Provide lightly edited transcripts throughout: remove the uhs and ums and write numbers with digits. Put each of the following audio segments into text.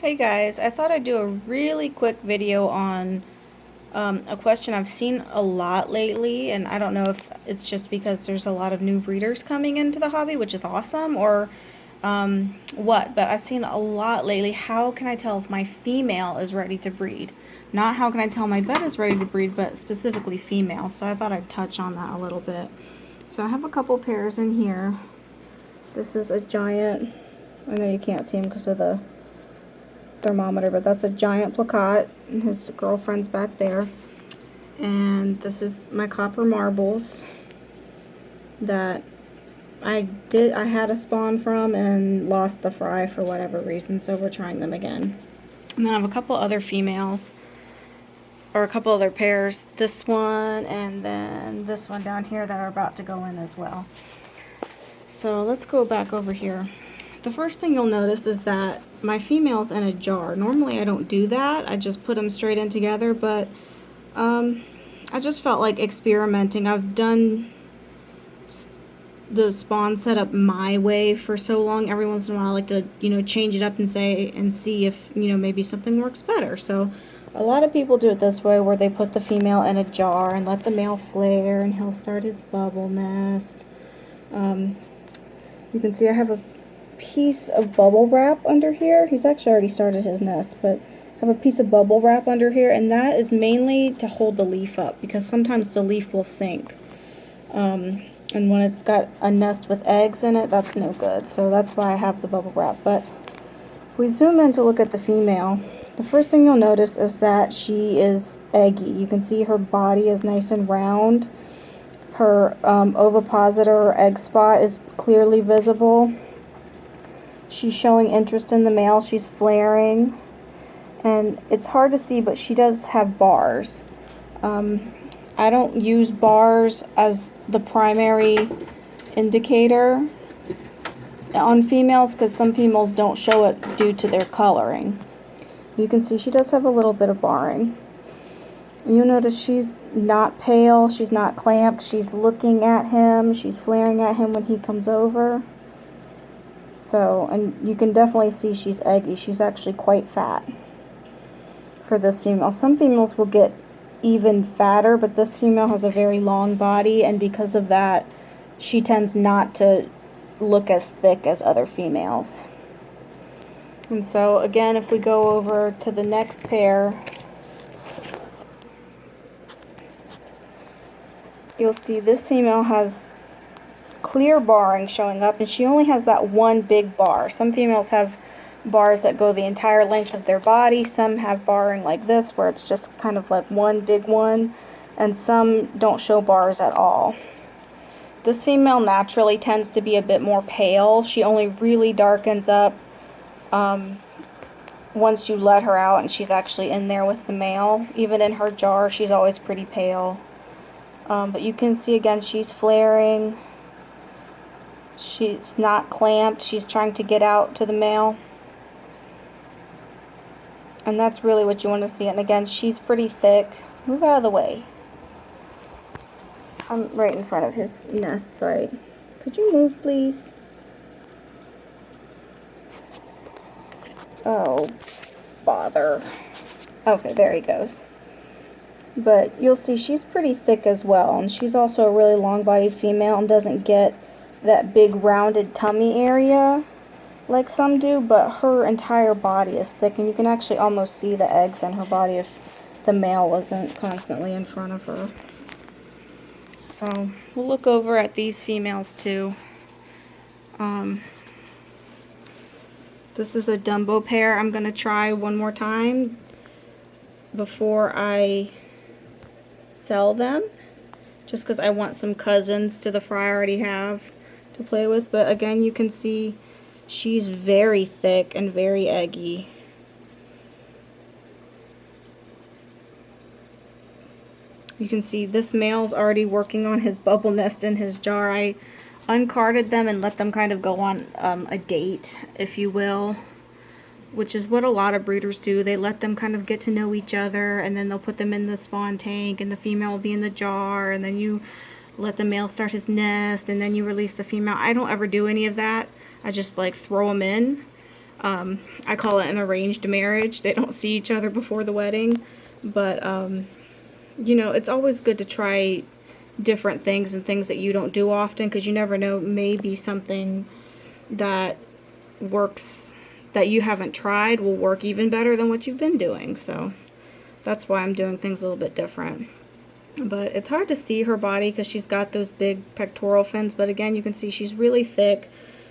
Hey guys, I thought I'd do a really quick video on a question I've seen a lot lately, and I don't know if it's just because there's a lot of new breeders coming into the hobby, which is awesome, or what, but I've seen a lot lately. How can I tell if my female is ready to breed? Not how can I tell my betta is ready to breed, but specifically female. So I thought I'd touch on that a little bit. So I have a couple pairs in here. This is a giant, I know you can't see him because of the thermometer, but that's a giant plakat, and his girlfriend's back there. And this is my copper marbles that I had a spawn from and lost the fry for whatever reason, so we're trying them again. And then I have a couple other females, or a couple other pairs, this one and then this one down here, that are about to go in as well. So let's go back over here. The first thing you'll notice is that my female's in a jar. Normally I don't do that. I just put them straight in together, but I just felt like experimenting. I've done the spawn setup my way for so long. Every once in a while I like to, change it up and see if, maybe something works better. So a lot of people do it this way, where they put the female in a jar and let the male flare, and he'll start his bubble nest. You can see I have a piece of bubble wrap under here. He's actually already started his nest, but I have a piece of bubble wrap under here, and that is mainly to hold the leaf up, because sometimes the leaf will sink. And when it's got a nest with eggs in it, that's no good. So that's why I have the bubble wrap. But if we zoom in to look at the female, the first thing you'll notice is that she is eggy. You can see her body is nice and round. Her ovipositor or egg spot is clearly visible. She's showing interest in the male. She's flaring. And it's hard to see, but she does have bars. I don't use bars as the primary indicator on females, because some females don't show it due to their coloring. You can see she does have a little bit of barring. You notice she's not pale, she's not clamped, she's looking at him, she's flaring at him when he comes over. So, and you can definitely see she's eggy. She's actually quite fat for this female. Some females will get even fatter, but this female has a very long body, and because of that, she tends not to look as thick as other females. And so again, if we go over to the next pair, you'll see this female has clear barring showing up, and she only has that one big bar. Some females have bars that go the entire length of their body. Some have barring like this, where it's just kind of like one big one, and some don't show bars at all. This female naturally tends to be a bit more pale. She only really darkens up once you let her out and she's actually in there with the male. Even in her jar, she's always pretty pale. But you can see again, she's flaring. She's not clamped. She's trying to get out to the male. And that's really what you want to see. And again, she's pretty thick. Move out of the way. I'm right in front of his nest. Sorry. Could you move, please? Oh, bother. Okay, there he goes. But you'll see she's pretty thick as well. And she's also a really long-bodied female and doesn't get that big rounded tummy area like some do, but her entire body is thick, and you can actually almost see the eggs in her body if the male wasn't constantly in front of her. So we'll look over at these females too. This is a Dumbo pair. I'm going to try one more time before I sell them, just because I want some cousins to the fry I already have to play with. But again, you can see she's very thick and very eggy. You can see this male's already working on his bubble nest in his jar. I uncarded them and let them kind of go on a date, if you will, which is what a lot of breeders do. They let them kind of get to know each other, and then they'll put them in the spawn tank, and the female will be in the jar, and then you let the male start his nest, and then you release the female. I don't ever do any of that. I just like throw them in. I call it an arranged marriage. They don't see each other before the wedding, but you know, it's always good to try different things and things that you don't do often, because you never know, maybe something that works that you haven't tried will work even better than what you've been doing. So that's why I'm doing things a little bit different. But it's hard to see her body because she's got those big pectoral fins, but again, you can see she's really thick,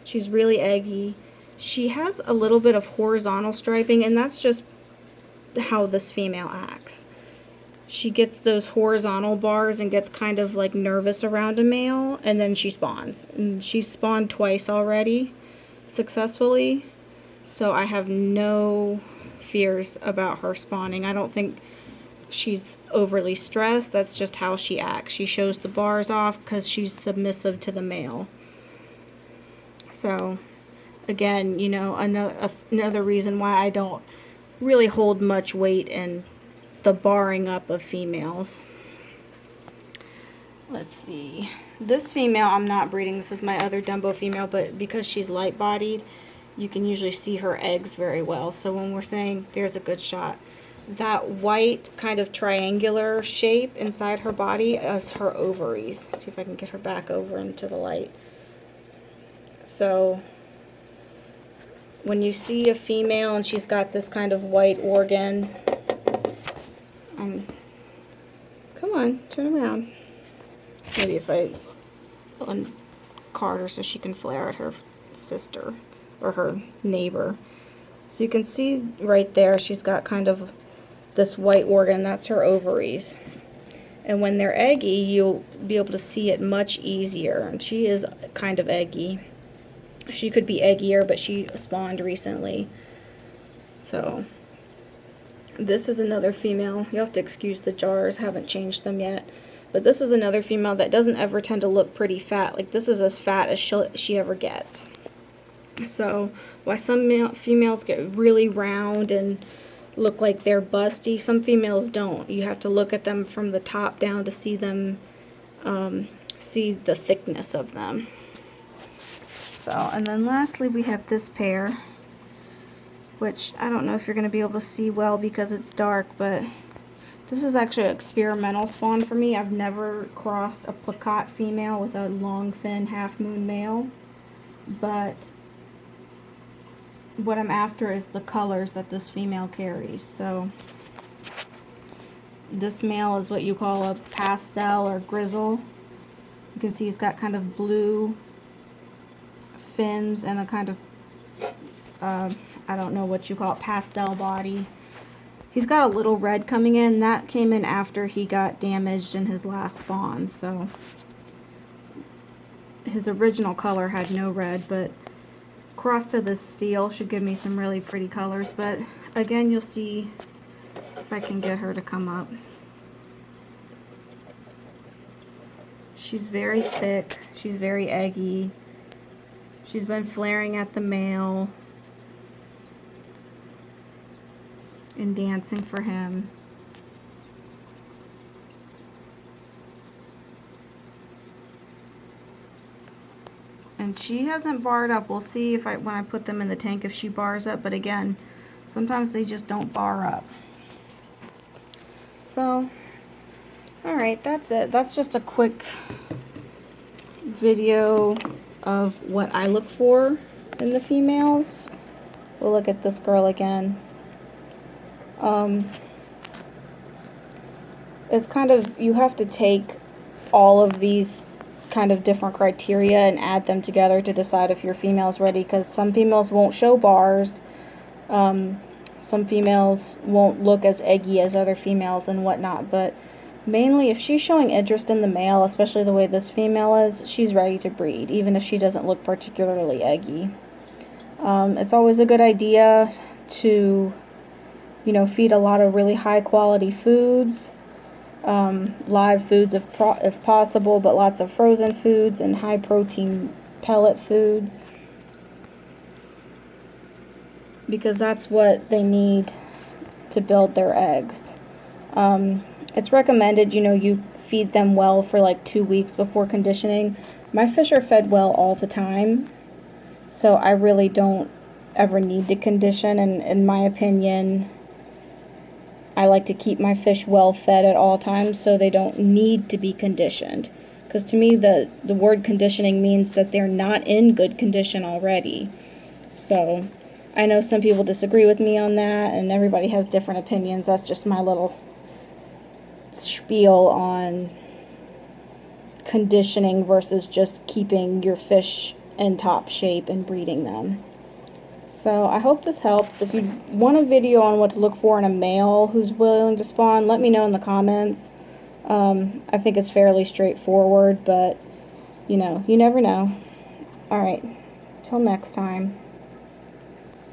she's really eggy. She has a little bit of horizontal striping, and that's just how this female acts. She gets those horizontal bars and gets kind of like nervous around a male, and then she spawns. And she's spawned twice already successfully, so I have no fears about her spawning. I don't think she's overly stressed. That's just how she acts. She shows the bars off because she's submissive to the male. So again, you know, another reason why I don't really hold much weight in the barring up of females. Let's see. This female I'm not breeding. This is my other Dumbo female, but because she's light-bodied, you can usually see her eggs very well. So when we're saying there's a good shot, that white kind of triangular shape inside her body is her ovaries. Let's see if I can get her back over into the light. So when you see a female and she's got this kind of white organ, come on, turn around. Maybe if I uncard her so she can flare at her sister or her neighbor. So you can see right there, she's got kind of this white organ. That's her ovaries. And when they're eggy, you'll be able to see it much easier. And she is kind of eggy. She could be eggier, but she spawned recently. So this is another female. You'll have to excuse the jars, haven't changed them yet. But this is another female that doesn't ever tend to look pretty fat. Like, this is as fat as she ever gets. So while some females get really round and look like they're busty, some females don't. You have to look at them from the top down to see them, see the thickness of them. So, and then lastly we have this pair, which I don't know if you're going to be able to see well because it's dark, but this is actually an experimental spawn for me. I've never crossed a placat female with a long fin half moon male, but what I'm after is the colors that this female carries. So this male is what you call a pastel or grizzle. You can see he's got kind of blue fins and a kind of I don't know what you call it, pastel body. He's got a little red coming in. That came in after he got damaged in his last spawn, so his original color had no red, but crossed to this steel should give me some really pretty colors. But again, you'll see if I can get her to come up. She's very thick, she's very eggy. She's been flaring at the male and dancing for him. And she hasn't barred up. We'll see if when I put them in the tank if she bars up, but again, sometimes they just don't bar up. So, alright, that's it. That's just a quick video of what I look for in the females. We'll look at this girl again. It's kind of, you have to take all of these kind of different criteria and add them together to decide if your female's ready, because some females won't show bars, some females won't look as eggy as other females and whatnot, but mainly if she's showing interest in the male, especially the way this female is, she's ready to breed, even if she doesn't look particularly eggy. It's always a good idea to, you know, feed a lot of really high quality foods, live foods if possible, but lots of frozen foods and high protein pellet foods, because that's what they need to build their eggs. It's recommended, you know, you feed them well for like 2 weeks before conditioning. My fish are fed well all the time, so I really don't ever need to condition, and in my opinion, I like to keep my fish well fed at all times so they don't need to be conditioned. Because to me, the word conditioning means that they're not in good condition already. So I know some people disagree with me on that, and everybody has different opinions. That's just my little spiel on conditioning versus just keeping your fish in top shape and breeding them. So I hope this helps. If you want a video on what to look for in a male who's willing to spawn, let me know in the comments. I think it's fairly straightforward, but you know, you never know. Alright, till next time.